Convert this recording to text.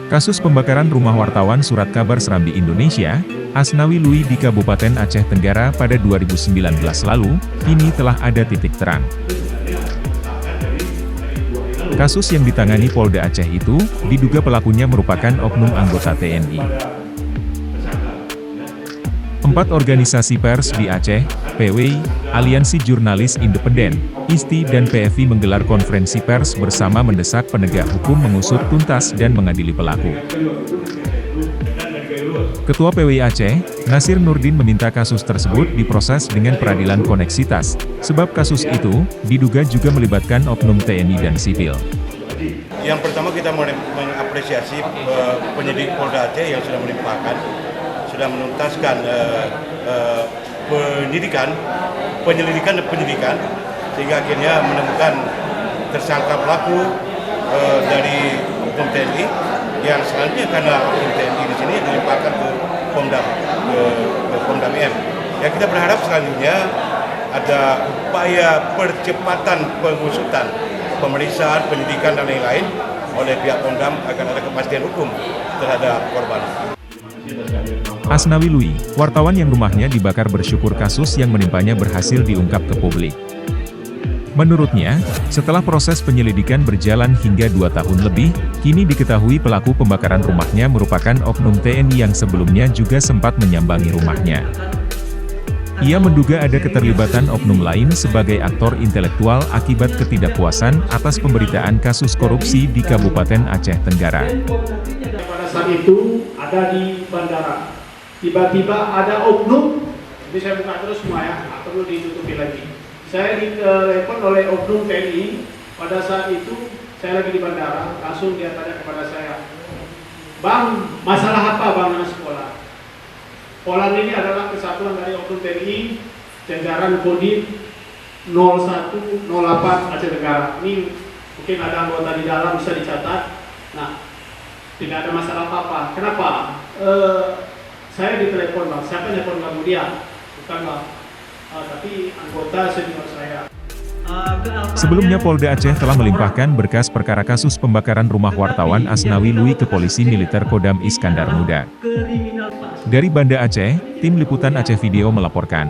Kasus pembakaran rumah wartawan Surat Kabar Serambi Indonesia, Asnawi Lui di Kabupaten Aceh Tenggara pada 2019 lalu, kini telah ada titik terang. Kasus yang ditangani Polda Aceh itu, diduga pelakunya merupakan oknum anggota TNI. 4 organisasi pers di Aceh, PWI, Aliansi Jurnalis Independen, ISTI dan PFI menggelar konferensi pers bersama mendesak penegak hukum mengusut tuntas dan mengadili pelaku. Ketua PWI Aceh, Nasir Nurdin meminta kasus tersebut diproses dengan peradilan koneksitas, sebab kasus itu diduga juga melibatkan oknum TNI dan sipil. Yang pertama kita mengapresiasi penyidik Polda Aceh yang sudah melimpahkan, sudah menuntaskan penyelidikan dan penyidikan, sehingga akhirnya menemukan tersangka pelaku dari oknum TNI yang selanjutnya karena oknum TNI di sini dilimpahkan ke Pomdam IM. Ya, kita berharap selanjutnya ada upaya percepatan pengusutan, pemeriksaan, penyidikan dan lain-lain oleh pihak Pomdam agar ada kepastian hukum terhadap korban. Asnawi Lui, wartawan yang rumahnya dibakar bersyukur kasus yang menimpanya berhasil diungkap ke publik. Menurutnya, setelah proses penyelidikan berjalan hingga 2 tahun lebih, kini diketahui pelaku pembakaran rumahnya merupakan oknum TNI yang sebelumnya juga sempat menyambangi rumahnya. Ia menduga ada keterlibatan oknum lain sebagai aktor intelektual akibat ketidakpuasan atas pemberitaan kasus korupsi di Kabupaten Aceh Tenggara. Pada saat itu ada di bandara, tiba-tiba ada oknum, jadi saya buka terus semua ya, nggak perlu ditutupi lagi. Saya ditelepon oleh oknum TNI, pada saat itu saya lagi di bandara, langsung dia tanya kepada saya, "Bang, masalah apa bang anak sekolah?" Polan ini adalah kesatuan dari oknum TNI, jajaran Kodim 0108 Aceh Tenggara. Ini mungkin ada anggota di dalam, bisa dicatat. Nah, tidak ada masalah apa-apa. Kenapa? Saya ditelepon bang, siapa yang telepon kamu? Dia? Bukan bang, tapi anggota senior saya. Sebelumnya Polda Aceh telah melimpahkan berkas perkara kasus pembakaran rumah wartawan Asnawi Lui ke Polisi Militer Kodam Iskandar Muda. Dari Banda Aceh, Tim Liputan Aceh Video melaporkan.